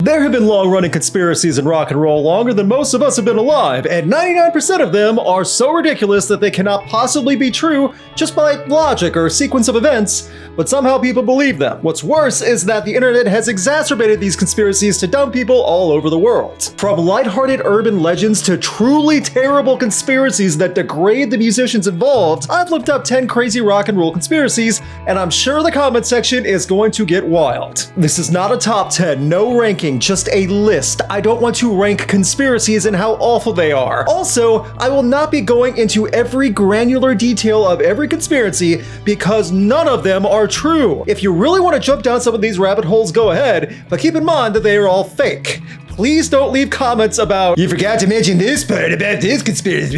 There have been long-running conspiracies in rock and roll longer than most of us have been alive, and 99% of them are so ridiculous that they cannot possibly be true just by logic or sequence of events, but somehow people believe them. What's worse is that the internet has exacerbated these conspiracies to dumb people all over the world. From lighthearted urban legends to truly terrible conspiracies that degrade the musicians involved, I've looked up 10 crazy rock and roll conspiracies, and I'm sure the comment section is going to get wild. This is not a top 10, no ranking, just a list. I don't want to rank conspiracies and how awful they are. Also, I will not be going into every granular detail of every conspiracy because none of them are true. If you really want to jump down some of these rabbit holes, go ahead, but keep in mind that they are all fake. Please don't leave comments about, "You forgot to mention this part about this conspiracy."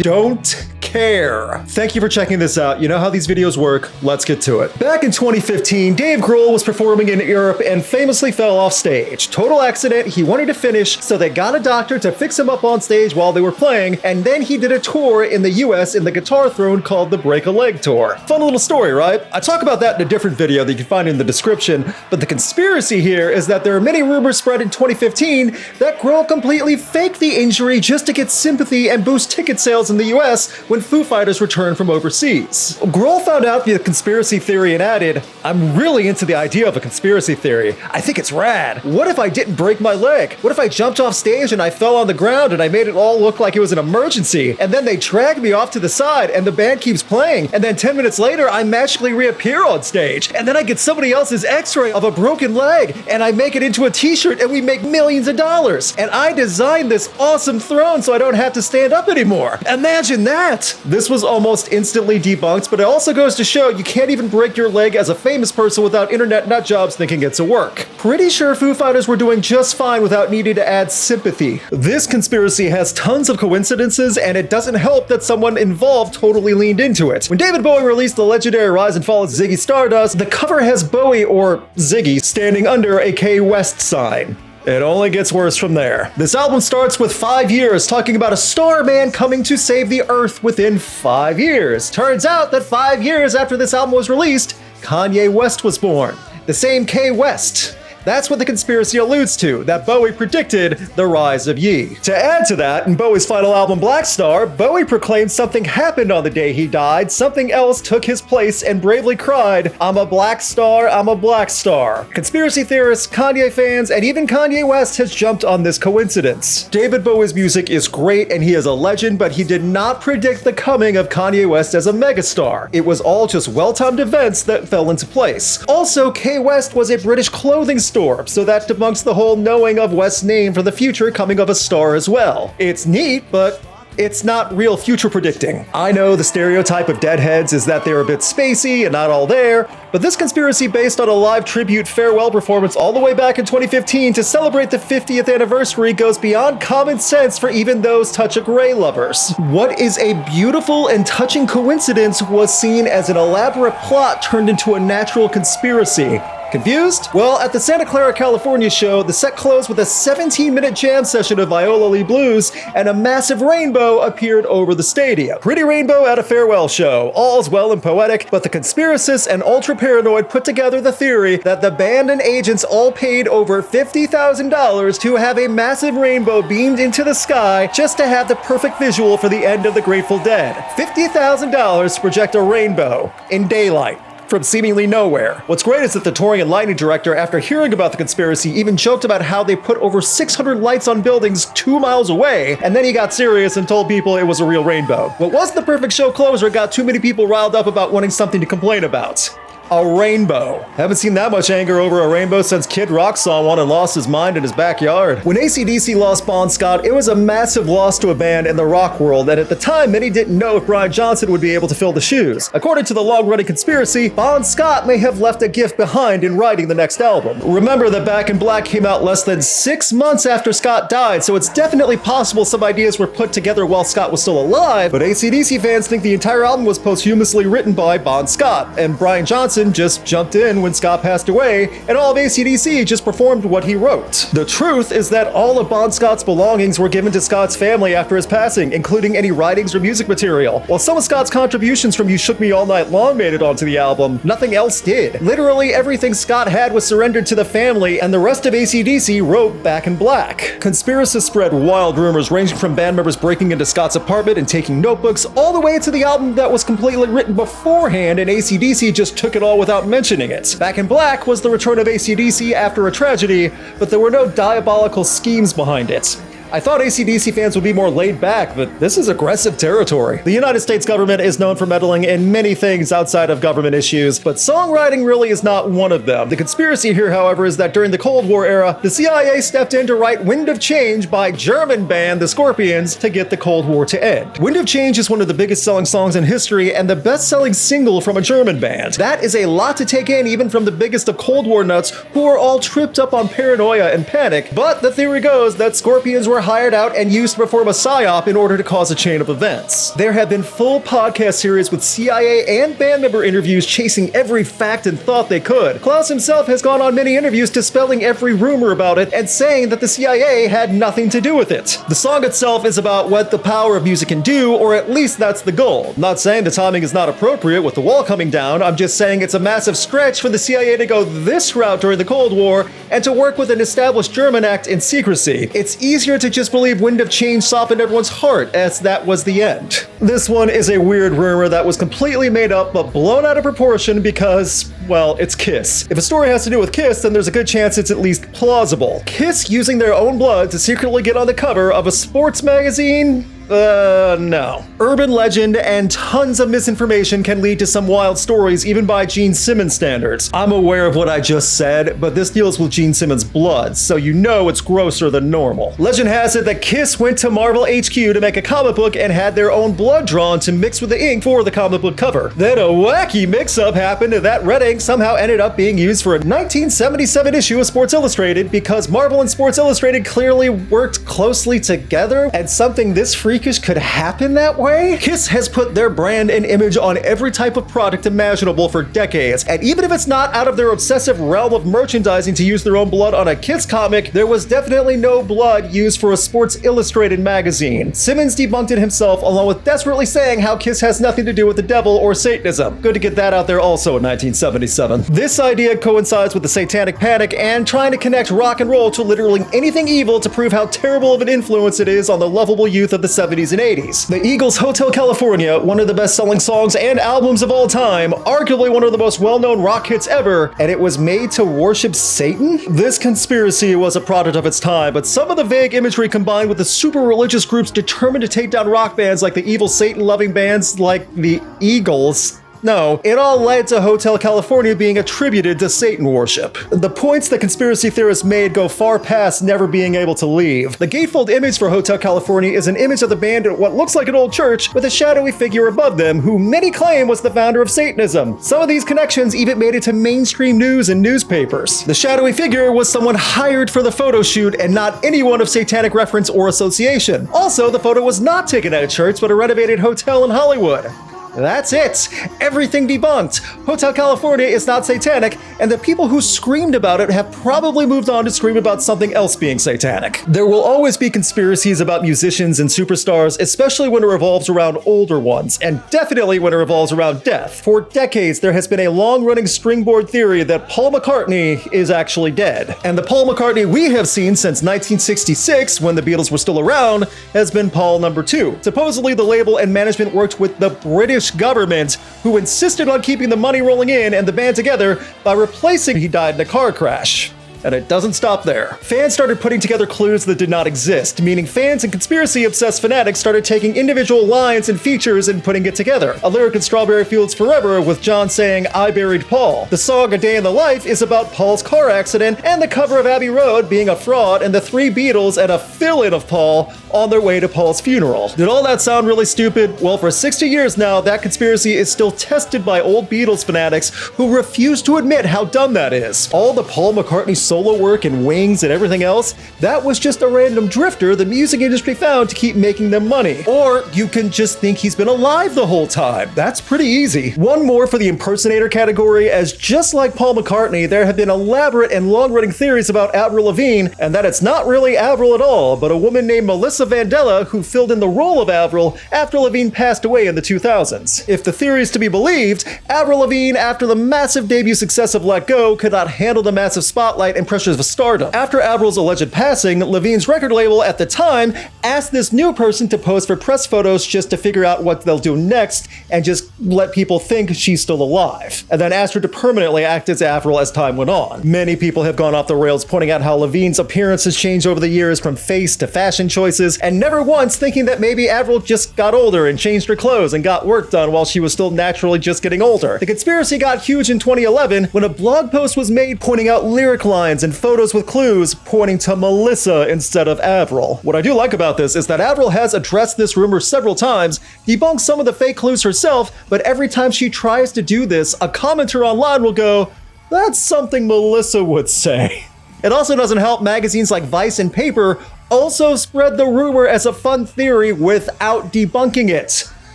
Don't care. Thank you for checking this out. You know how these videos work. Let's get to it. Back in 2015, Dave Grohl was performing in Europe and famously fell off stage. Total accident. He wanted to finish, so they got a doctor to fix him up on stage while they were playing, and then he did a tour in the US in the Guitar Throne called the Break a Leg Tour. Fun little story, right? I talk about that in a different video that you can find in the description, but the conspiracy here is that there are many rumors spread in 2015 that Grohl completely faked the injury just to get sympathy and boost ticket sales in the US when Foo Fighters returned from overseas. Grohl found out the conspiracy theory and added, "I'm really into the idea of a conspiracy theory. I think it's rad. What if I didn't break my leg? What if I jumped off stage and I fell on the ground and I made it all look like it was an emergency? And then they dragged me off to the side and the band keeps playing. And then 10 minutes later, I magically reappear on stage. And then I get somebody else's x-ray of a broken leg and I make it into a t-shirt and we make millions of dollars. And I designed this awesome throne so I don't have to stand up anymore. Imagine that!" This was almost instantly debunked, but it also goes to show you can't even break your leg as a famous person without internet nutjobs thinking it's a work. Pretty sure Foo Fighters were doing just fine without needing to add sympathy. This conspiracy has tons of coincidences, and it doesn't help that someone involved totally leaned into it. When David Bowie released the legendary Rise and Fall of Ziggy Stardust, the cover has Bowie, or Ziggy, standing under a K West sign. It only gets worse from there. This album starts with 5 years, talking about a Starman coming to save the Earth within 5 years. Turns out that 5 years after this album was released, Kanye West was born. The same K West. That's what the conspiracy alludes to, that Bowie predicted the rise of Ye. To add to that, in Bowie's final album Black Star, Bowie proclaimed something happened on the day he died, something else took his place and bravely cried, "I'm a black star, I'm a black star." Conspiracy theorists, Kanye fans, and even Kanye West has jumped on this coincidence. David Bowie's music is great and he is a legend, but he did not predict the coming of Kanye West as a megastar. It was all just well-timed events that fell into place. Also, K West was a British clothing store, so that debunks the whole knowing of West's name for the future coming of a star as well. It's neat, but it's not real future predicting. I know the stereotype of deadheads is that they're a bit spacey and not all there, but this conspiracy based on a live tribute farewell performance all the way back in 2015 to celebrate the 50th anniversary goes beyond common sense for even those touch of gray lovers. What is a beautiful and touching coincidence was seen as an elaborate plot turned into a natural conspiracy. Confused? Well, at the Santa Clara, California show, the set closed with a 17-minute jam session of Viola Lee Blues, and a massive rainbow appeared over the stadium. Pretty rainbow at a farewell show. All's well and poetic, but the conspiracists and ultra-paranoid put together the theory that the band and agents all paid over $50,000 to have a massive rainbow beamed into the sky just to have the perfect visual for the end of the Grateful Dead. $50,000 to project a rainbow in daylight from seemingly nowhere. What's great is that the touring and lighting director, after hearing about the conspiracy, even joked about how they put over 600 lights on buildings 2 miles away, and then he got serious and told people it was a real rainbow. What was the perfect show closer got too many people riled up about wanting something to complain about. A rainbow. Haven't seen that much anger over a rainbow since Kid Rock saw one and lost his mind in his backyard. When AC/DC lost Bon Scott, it was a massive loss to a band in the rock world, and at the time, many didn't know if Brian Johnson would be able to fill the shoes. According to the long-running conspiracy, Bon Scott may have left a gift behind in writing the next album. Remember that Back in Black came out less than 6 months after Scott died, so it's definitely possible some ideas were put together while Scott was still alive, but AC/DC fans think the entire album was posthumously written by Bon Scott, and Brian Johnson Manson just jumped in when Scott passed away, and all of AC/DC just performed what he wrote. The truth is that all of Bon Scott's belongings were given to Scott's family after his passing, including any writings or music material. While some of Scott's contributions from You Shook Me All Night Long made it onto the album, nothing else did. Literally everything Scott had was surrendered to the family, and the rest of AC/DC wrote Back in Black. Conspiracists spread wild rumors ranging from band members breaking into Scott's apartment and taking notebooks, all the way to the album that was completely written beforehand and AC/DC just took it all without mentioning it. Back in Black was the return of AC/DC after a tragedy, but there were no diabolical schemes behind it. I thought AC/DC fans would be more laid back, but this is aggressive territory. The United States government is known for meddling in many things outside of government issues, but songwriting really is not one of them. The conspiracy here, however, is that during the Cold War era, the CIA stepped in to write Wind of Change by German band The Scorpions to get the Cold War to end. Wind of Change is one of the biggest selling songs in history and the best-selling single from a German band. That is a lot to take in even from the biggest of Cold War nuts who are all tripped up on paranoia and panic, but the theory goes that Scorpions were hired out and used to perform a psyop in order to cause a chain of events. There have been full podcast series with CIA and band member interviews chasing every fact and thought they could. Klaus himself has gone on many interviews dispelling every rumor about it and saying that the CIA had nothing to do with it. The song itself is about what the power of music can do, or at least that's the goal. I'm not saying the timing is not appropriate with the wall coming down, I'm just saying it's a massive stretch for the CIA to go this route during the Cold War and to work with an established German act in secrecy. It's easier to just believe Wind of Change softened everyone's heart, as that was the end. This one is a weird rumor that was completely made up but blown out of proportion because, well, it's Kiss. If a story has to do with Kiss, then there's a good chance it's at least plausible. Kiss using their own blood to secretly get on the cover of a sports magazine? No. Urban legend and tons of misinformation can lead to some wild stories even by Gene Simmons standards. I'm aware of what I just said, but this deals with Gene Simmons' blood, so you know it's grosser than normal. Legend has it that Kiss went to Marvel HQ to make a comic book and had their own blood drawn to mix with the ink for the comic book cover. Then a wacky mix-up happened and that red ink somehow ended up being used for a 1977 issue of Sports Illustrated because Marvel and Sports Illustrated clearly worked closely together, and something this freakish could happen that way? Kiss has put their brand and image on every type of product imaginable for decades, and even if it's not out of their obsessive realm of merchandising to use their own blood on a Kiss comic, there was definitely no blood used for a Sports Illustrated magazine. Simmons debunked it himself, along with desperately saying how Kiss has nothing to do with the devil or Satanism. Good to get that out there also in 1977. This idea coincides with the Satanic Panic and trying to connect rock and roll to literally anything evil to prove how terrible of an influence it is on the lovable youth of the 70s and 80s. The Eagles' Hotel California, one of the best-selling songs and albums of all time, arguably one of the most well-known rock hits ever, and it was made to worship Satan? This conspiracy was a product of its time, but some of the vague imagery combined with the super religious groups determined to take down rock bands like the evil Satan-loving bands like the Eagles. No, it all led to Hotel California being attributed to Satan worship. The points that conspiracy theorists made go far past never being able to leave. The gatefold image for Hotel California is an image of the band at what looks like an old church with a shadowy figure above them who many claim was the founder of Satanism. Some of these connections even made it to mainstream news and newspapers. The shadowy figure was someone hired for the photo shoot and not anyone of satanic reference or association. Also, the photo was not taken at a church but a renovated hotel in Hollywood. That's it! Everything debunked! Hotel California is not satanic, and the people who screamed about it have probably moved on to scream about something else being satanic. There will always be conspiracies about musicians and superstars, especially when it revolves around older ones, and definitely when it revolves around death. For decades, there has been a long-running springboard theory that Paul McCartney is actually dead. And the Paul McCartney we have seen since 1966, when the Beatles were still around, has been Paul number 2. Supposedly, the label and management worked with the British government, who insisted on keeping the money rolling in and the band together by replacing he died in a car crash. And it doesn't stop there. Fans started putting together clues that did not exist, meaning fans and conspiracy-obsessed fanatics started taking individual lines and features and putting it together. A lyric in Strawberry Fields Forever with John saying, "I buried Paul." The song A Day in the Life is about Paul's car accident, and the cover of Abbey Road being a fraud and the three Beatles and a fill-in of Paul on their way to Paul's funeral. Did all that sound really stupid? Well, for 60 years now, that conspiracy is still tested by old Beatles fanatics who refuse to admit how dumb that is. All the Paul McCartney solo work and Wings and everything else, that was just a random drifter the music industry found to keep making them money. Or you can just think he's been alive the whole time. That's pretty easy. One more for the impersonator category, as just like Paul McCartney, there have been elaborate and long-running theories about Avril Lavigne, and that it's not really Avril at all, but a woman named Melissa Vandella who filled in the role of Avril after Lavigne passed away in the 2000s. If the theory is to be believed, Avril Lavigne, after the massive debut success of Let Go, could not handle the massive spotlight and pressures of stardom. After Avril's alleged passing, Lavigne's record label at the time asked this new person to pose for press photos just to figure out what they'll do next and just let people think she's still alive, and then asked her to permanently act as Avril as time went on. Many people have gone off the rails pointing out how Lavigne's appearance has changed over the years from face to fashion choices, and never once thinking that maybe Avril just got older and changed her clothes and got work done while she was still naturally just getting older. The conspiracy got huge in 2011 when a blog post was made pointing out lyric lines and photos with clues pointing to Melissa instead of Avril. What I do like about this is that Avril has addressed this rumor several times, debunked some of the fake clues herself, but every time she tries to do this, a commenter online will go, "That's something Melissa would say." It also doesn't help magazines like Vice and Paper also spread the rumor as a fun theory without debunking it.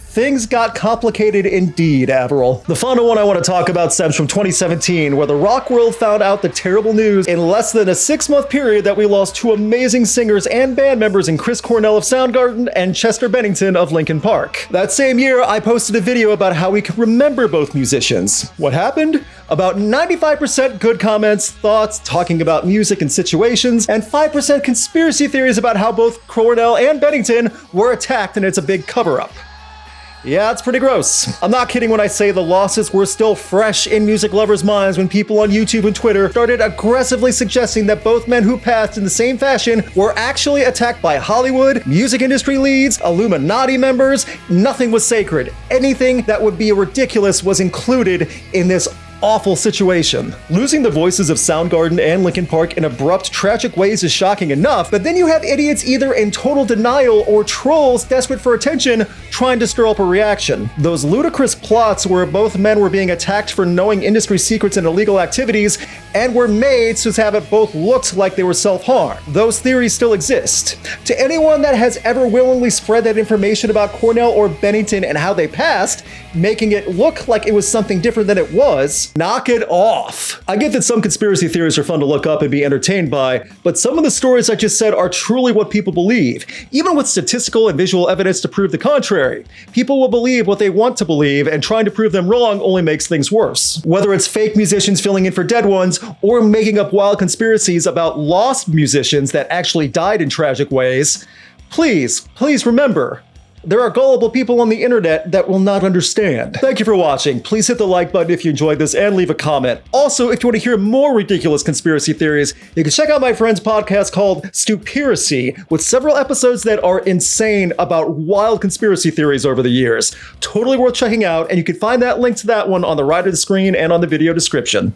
Things got complicated indeed, Avril. The final one I want to talk about stems from 2017, where the rock world found out the terrible news in less than a 6-month period that we lost 2 amazing singers and band members in Chris Cornell of Soundgarden and Chester Bennington of Linkin Park. That same year, I posted a video about how we could remember both musicians. What happened? About 95% good comments, thoughts, talking about music and situations, and 5% conspiracy theories about how both Cornell and Bennington were attacked and it's a big cover-up. Yeah, it's pretty gross. I'm not kidding when I say the losses were still fresh in music lovers' minds when people on YouTube and Twitter started aggressively suggesting that both men who passed in the same fashion were actually attacked by Hollywood, music industry leads, Illuminati members. Nothing was sacred. Anything that would be ridiculous was included in this awful situation. Losing the voices of Soundgarden and Linkin Park in abrupt, tragic ways is shocking enough, but then you have idiots either in total denial or trolls desperate for attention trying to stir up a reaction. Those ludicrous plots where both men were being attacked for knowing industry secrets and illegal activities and were made to have it both looked like they were self-harm. Those theories still exist. To anyone that has ever willingly spread that information about Cornell or Bennington and how they passed, making it look like it was something different than it was, knock it off. I get that some conspiracy theories are fun to look up and be entertained by, but some of the stories I just said are truly what people believe, even with statistical and visual evidence to prove the contrary. People will believe what they want to believe, and trying to prove them wrong only makes things worse. Whether it's fake musicians filling in for dead ones, or making up wild conspiracies about lost musicians that actually died in tragic ways, please remember, there are gullible people on the internet that will not understand. Thank you for watching. Please hit the like button if you enjoyed this and leave a comment. Also, if you want to hear more ridiculous conspiracy theories, you can check out my friend's podcast called Stupiracy, with several episodes that are insane about wild conspiracy theories over the years. Totally worth checking out, and you can find that link to that one on the right of the screen and on the video description.